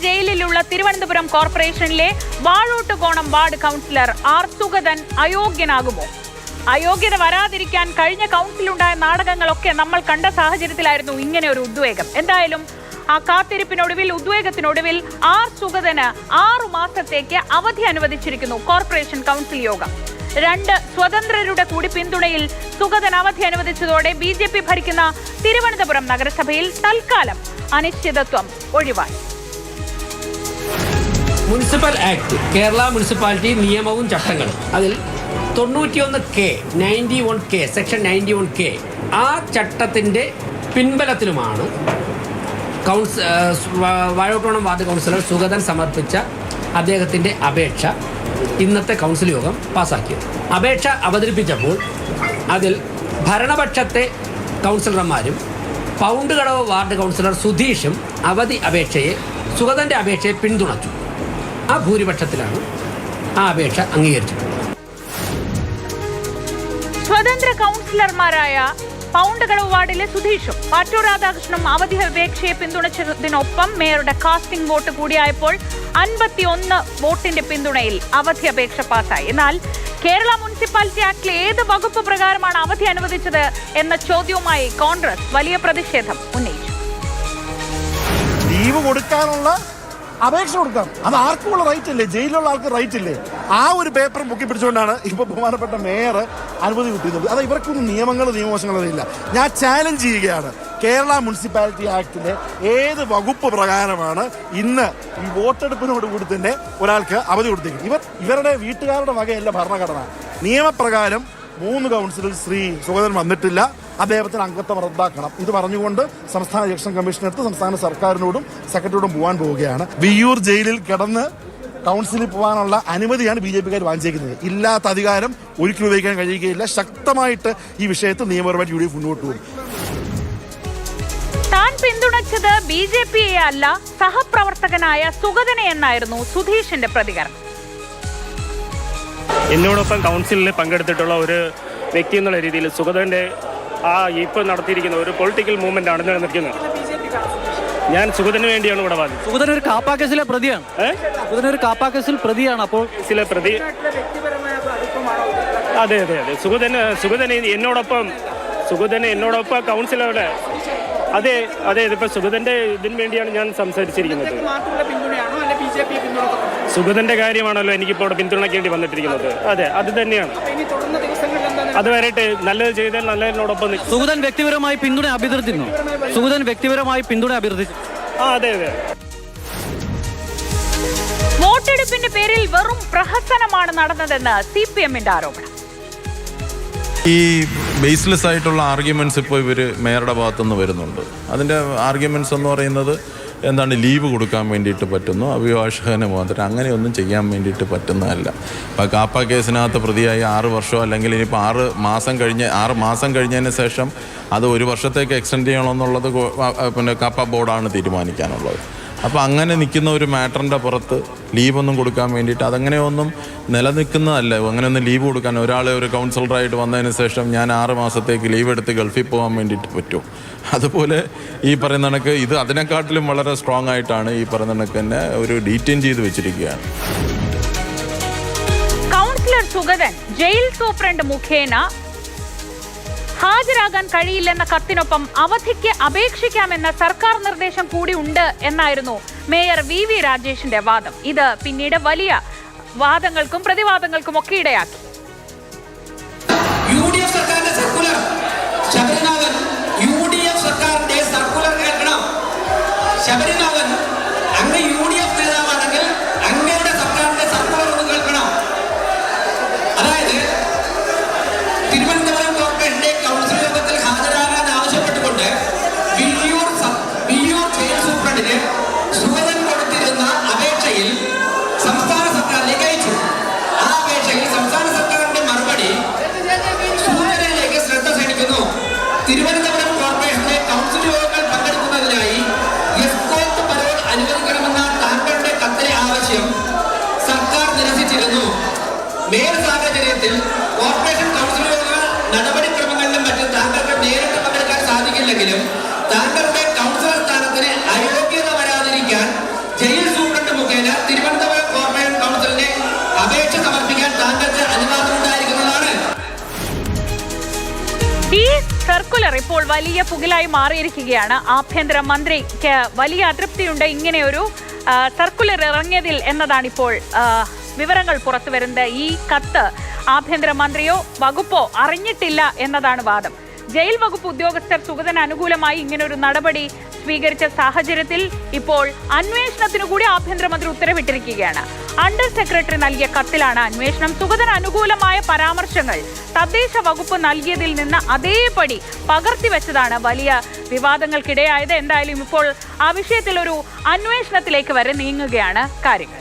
ജയിലിലുള്ള തിരുവനന്തപുരം കോർപ്പറേഷനിലെ Vazhottukonam ward councillor R Sugathan അയോഗ്യനാകുമോ? അയോഗ്യത വരാതിരിക്കാൻ കഴിഞ്ഞ കൗൺസിലുണ്ടായ നാടകങ്ങളൊക്കെ നമ്മൾ കണ്ട സാഹചര്യത്തിലായിരുന്നു ഇങ്ങനെ ഒരു ഉദ്വേഗം. എന്തായാലും ആ കാത്തിരിപ്പിനൊടുവിൽ ഉദ്വേഗത്തിനൊടുവിൽ ആർ സുഗതന് 6 മാസത്തേക്ക് അവധി അനുവദിച്ചിരിക്കുന്നു കോർപ്പറേഷൻ കൗൺസിൽ യോഗം. 2 സ്വതന്ത്രരുടെ കൂടി പിന്തുണയിൽ സുഗതൻ അവധി അനുവദിച്ചതോടെ BJP ഭരിക്കുന്ന തിരുവനന്തപുരം നഗരസഭയിൽ തൽക്കാലം അനിശ്ചിതത്വം ഒഴിവായി. മുനിസിപ്പൽ ആക്ട്, കേരള മുനിസിപ്പാലിറ്റി നിയമവും ചട്ടങ്ങളും, അതിൽ 91K സെക്ഷൻ 91K ആ ചട്ടത്തിൻ്റെ പിൻബലത്തിലുമാണ് വാഴോട്ടുകോണം വാർഡ് കൗൺസിലർ സുഗതൻ സമർപ്പിച്ച അദ്ദേഹത്തിൻ്റെ അപേക്ഷ ഇന്നത്തെ കൗൺസിൽ യോഗം പാസാക്കിയത്. അപേക്ഷ അവതരിപ്പിച്ചപ്പോൾ അതിൽ ഭരണപക്ഷത്തെ കൗൺസിലർമാരും പൗണ്ട് കടവ് വാർഡ് കൗൺസിലർ സുധീഷും സുഗതൻ്റെ അപേക്ഷയെ പിന്തുണച്ചു. ആ ഭൂരിപക്ഷത്തിലാണ് ആ അപേക്ഷ അംഗീകരിച്ചത്. സ്വതന്ത്ര കൗൺസിലർമാരായ പൗണ്ട് കടവ് വാർഡിലെ സുധീഷും പാറ്റൂർ രാധാകൃഷ്ണനും അവധി അപേക്ഷയെ പിന്തുണച്ചതിനൊപ്പം മേയറുടെ കാസ്റ്റിംഗ് വോട്ട് കൂടിയായപ്പോൾ 51 വോട്ടിന്റെ പിന്തുണയിൽ അവധി അപേക്ഷ പാസായി. എന്നാൽ കേരള മുനിസിപ്പാലിറ്റി ആക്ടിലെ ഏത് വകുപ്പ് പ്രകാരമാണ് അവധി അനുവദിച്ചത് എന്ന ചോദ്യവുമായി കോൺഗ്രസ് വലിയ പ്രതിഷേധം ഉന്നയിച്ചു. ലീവ് കൊടുക്കാനുള്ള അപേക്ഷ കൊടുക്കാം, അത് ആർക്കുമുള്ള റൈറ്റ് ഇല്ലേ? ജയിലിലുള്ള ആൾക്ക് റൈറ്റ് ഇല്ലേ? ആ ഒരു പേപ്പർ പൊക്കി പിടിച്ചുകൊണ്ടാണ് ഇപ്പോൾ ബഹുമാനപ്പെട്ട മേയർ അനുമതി കിട്ടുന്നത്. അത് ഇവർക്കൊന്നും നിയമവശങ്ങളും ഇല്ല. ഞാൻ ചാലഞ്ച് ചെയ്യുകയാണ്, കേരള മുനിസിപ്പാലിറ്റി ആക്ടിലെ ഏത് വകുപ്പ് പ്രകാരമാണ് ഇന്ന് ഈ വോട്ടെടുപ്പിനോട് കൂടി തന്നെ ഒരാൾക്ക് അവധി കൊടുത്തേക്കുന്നത്? ഇവരുടെ വീട്ടുകാരുടെ വകയല്ല ഭരണഘടന. നിയമപ്രകാരം 3 കൗൺസിലിൽ ശ്രീ സുഗതൻ വന്നിട്ടില്ല, അദ്ദേഹത്തിന് അംഗത്വം റദ്ദാക്കണം. ഇത് പറഞ്ഞുകൊണ്ട് സംസ്ഥാന ഇലക്ഷൻ കമ്മീഷനെടുത്ത് സംസ്ഥാന സർക്കാരിനോടും സെക്രട്ടറിയോടും പോകാൻ പോവുകയാണ്. വിയ്യൂർ ജയിലിൽ കിടന്ന് കൗൺസിലിൽ പോകാനുള്ള അനുമതിയാണ് BJPക്കാർ വാങ്ങിച്ചേക്കുന്നത്. ഇല്ലാത്ത അധികാരം ഒരിക്കലും ഉപയോഗിക്കാൻ കഴിയുകയില്ല. ശക്തമായിട്ട് ഈ വിഷയത്തിൽ നിയമപരമായിട്ട് UDF മുന്നോട്ട് പോകും. താൻ പിന്തുണച്ചത് BJPയെ അല്ല, സഹപ്രവർത്തകനായ സുഗതനെ എന്നായിരുന്നു സുധീഷിന്റെ പ്രതികരണം. എന്നോടൊപ്പം കൗൺസിലിൽ പങ്കെടുത്തിട്ടുള്ള ഒരു വ്യക്തി എന്നുള്ള രീതിയിൽ സുഗതന്റെ ഇപ്പോൾ നടത്തിയിരിക്കുന്ന ഒരു പൊളിറ്റിക്കൽ മൂവ്മെന്റ് ആണ് നിൽക്കുന്നത്. ഞാൻ സുഗതന് വേണ്ടിയാണ് ഇവിടെ വാദിച്ചത്. സുഗതൻ ഒരു കാപ്പ കേസിലെ പ്രതിയാണ്. സുഗതൻ ഒരു കാപ്പ കേസിൽ പ്രതിയാണ്. അപ്പോൾ കേസിലെ പ്രതി. അതെ. സുഗതൻ എന്നോടൊപ്പം കൗൺസിലറുടെ അതെ ഇതിപ്പോ സുഗതന്റെ ഇതിന് വേണ്ടിയാണ് ഞാൻ സംസാരിച്ചിരിക്കുന്നത്. സുഗതന്റെ കാര്യമാണല്ലോ എനിക്കിപ്പോൾ ഇവിടെ പിന്തുണയ്ക്കേണ്ടി വന്നിട്ടിരിക്കുന്നത്. അതെ, അത് തന്നെയാണ്. അത് വരട്ടെ, നല്ലത് ചെയ്താൽ നല്ലതിനോടൊപ്പം. സുഗതൻ വ്യക്തിപരമായി പിന്തുണ അഭ്യർത്ഥിക്കുന്നു. അതെ. വോട്ടെടുപ്പിന്റെ പേരിൽ വെറും പ്രഹസനമാണ് നടന്നതെന്ന് CPMന്റെ ആരോപണം. ഈ ബേസ്ലെസ് ആയിട്ടുള്ള ആർഗ്യുമെൻറ്റ്സ് ഇപ്പോൾ ഇവർ മേയറുടെ ഭാഗത്തുനിന്ന് വരുന്നുണ്ട്. അതിൻ്റെ ആർഗ്യുമെൻറ്റ്സ് എന്ന് പറയുന്നത് എന്താണ്, ലീവ് കൊടുക്കാൻ വേണ്ടിയിട്ട് പറ്റുന്നു, അഭിഭാഷകന് മാത്രം അങ്ങനെയൊന്നും ചെയ്യാൻ വേണ്ടിയിട്ട് പറ്റുന്നതല്ല. അപ്പോൾ കാപ്പ കേസിനകത്ത് പ്രതിയായി 6 വർഷം അല്ലെങ്കിൽ ഇനിയിപ്പോൾ 6 മാസം കഴിഞ്ഞതിന് ശേഷം അത് 1 വർഷത്തേക്ക് എക്സ്റ്റെൻഡ് ചെയ്യണമെന്നുള്ളത് പിന്നെ കാപ്പ ബോർഡാണ് തീരുമാനിക്കാനുള്ളത്. അപ്പോൾ അങ്ങനെ നിൽക്കുന്ന ഒരു മാറ്ററിൻ്റെ പുറത്ത് ലീവൊന്നും കൊടുക്കാൻ വേണ്ടിയിട്ട് അതങ്ങനെയൊന്നും നിലനിൽക്കുന്നതല്ല. അങ്ങനെയൊന്നും ലീവ് കൊടുക്കാൻ ഒരു കൗൺസിലറായിട്ട് വന്നതിന് ശേഷം ഞാൻ 6 മാസത്തേക്ക് ലീവ് എടുത്ത് ഗൾഫിൽ പോകാൻ വേണ്ടിയിട്ട് പറ്റുമോ? അതുപോലെ ഈ പറയുന്ന കണക്ക് ഇത് അതിനെക്കാട്ടിലും വളരെ സ്ട്രോങ് ആയിട്ടാണ് ഈ പറയുന്ന കണക്ക് തന്നെ ഒരു ഡീറ്റെയിൻ ചെയ്ത് വെച്ചിരിക്കുകയാണ്. കൗൺസിലർ സുഗതൻ ജയിൽ സൂപ്രണ്ട് മുഖേന ഹാജരാകാൻ കഴിയില്ലെന്ന കത്തിനൊപ്പം അവധിക്ക് അപേക്ഷിക്കാമെന്ന സർക്കാർ നിർദ്ദേശം കൂടി ഉണ്ട് എന്നായിരുന്നു മേയർ VV രാജേഷിന്റെ വാദം. ഇത് പിന്നീട് വലിയ വാദങ്ങൾക്കും പ്രതിവാദങ്ങൾക്കും ഒക്കെ ഇടയാക്കി. തിരുവനന്തപുരം കോർപ്പറേഷനിലെ കൗൺസിൽ യോഗങ്ങൾ പങ്കെടുക്കുന്നതിനായി എസ്കോർട്ട് പരോൾ അനുവദിക്കണമെന്ന താങ്കളുടെ കത്തിലെ ആവശ്യം സർക്കാർ നിരസിച്ചിരുന്നു. മേൽ സാഹചര്യത്തിൽ കോർപ്പറേഷൻ കൗൺസിൽ യോഗ നടപടിക്രമങ്ങളിലും മറ്റും താങ്കൾക്ക് നേരിട്ട് പങ്കെടുക്കാൻ സാധിക്കില്ലെങ്കിലും താങ്കളുടെ കൗൺസിലർ സ്ഥാനത്തിന് അയോഗ്യത വരാതിരിക്കാൻ ജയിൽ വലിയ പുകിലായി മാറിയിരിക്കുകയാണ്. ആഭ്യന്തരമന്ത്രിക്ക് വലിയ അതൃപ്തിയുണ്ട് ഇങ്ങനെയൊരു സർക്കുലർ ഇറങ്ങിയതിൽ എന്നതാണ് ഇപ്പോൾ വിവരങ്ങൾ പുറത്തു വരുന്നത്. ഈ കത്ത് ആഭ്യന്തരമന്ത്രിയോ വകുപ്പോ അറിഞ്ഞിട്ടില്ല എന്നതാണ് വാദം. ജയിൽ വകുപ്പ് ഉദ്യോഗസ്ഥർ സുഗതന് അനുകൂലമായി ഇങ്ങനൊരു നടപടി സ്വീകരിച്ച സാഹചര്യത്തിൽ ഇപ്പോൾ അന്വേഷണത്തിനു കൂടി ആഭ്യന്തരമന്ത്രി ഉത്തരവിട്ടിരിക്കുകയാണ്. അണ്ടർ സെക്രട്ടറി നൽകിയ കത്തിലാണ് അന്വേഷണം. സുഗതന് അനുകൂലമായ പരാമർശങ്ങൾ തദ്ദേശ വകുപ്പ് നൽകിയതിൽ നിന്ന് അതേപടി പകർത്തിവെച്ചതാണ് വലിയ വിവാദങ്ങൾക്കിടയായത്. എന്തായാലും ഇപ്പോൾ ആ വിഷയത്തിൽ ഒരു അന്വേഷണത്തിലേക്ക് വരെ നീങ്ങുകയാണ് കാര്യങ്ങൾ.